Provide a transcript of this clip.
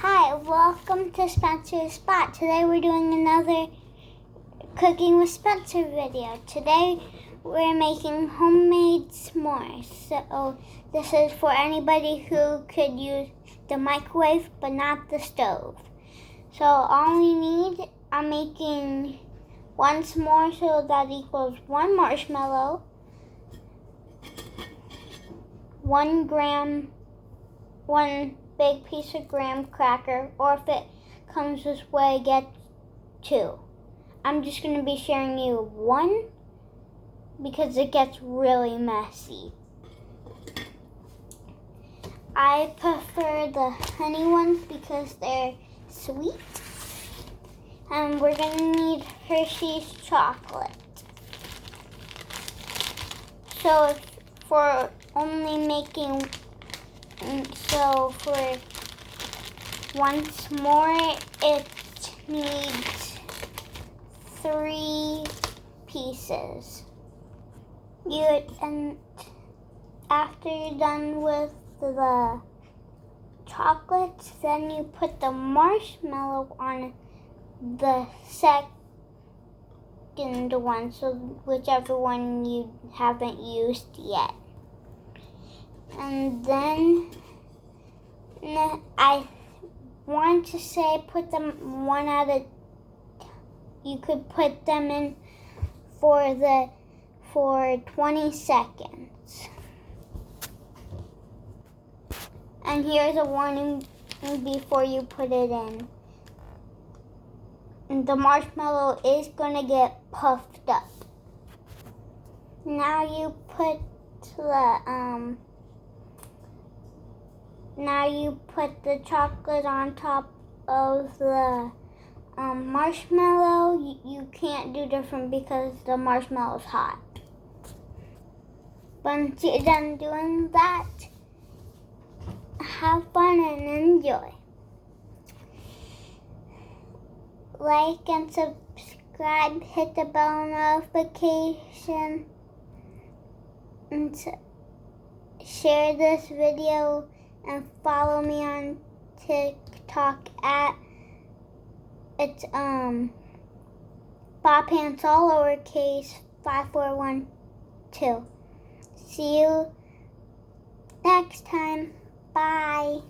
Hi, welcome to Spencer's Spot. Today we're doing another Cooking with Spencer video. Today we're making homemade s'mores. So this is for anybody who could use the microwave but not the stove. So all we need, I'm making one s'more, so that equals one marshmallow, 1 big piece of graham cracker, or if it comes this way, get 2. I'm just going to be sharing you 1 because it gets really messy. I prefer the honey ones because they're sweet. And we're going to need Hershey's chocolate. So for once more, it needs 3 pieces. And after you're done with the chocolates, then you put the marshmallow on the second one, so whichever one you haven't used yet. And then I want to say put them you could put them in for 20 seconds. And here's a warning before you put it in. The marshmallow is going to get puffed up. Now you put the chocolate on top of the marshmallow. You can't do different because the marshmallow is hot. Once you're done doing that, have fun and enjoy. Like and subscribe, hit the bell notification, and share this video, and follow me on TikTok at BobPants, all lowercase, 5412. See you next time. Bye.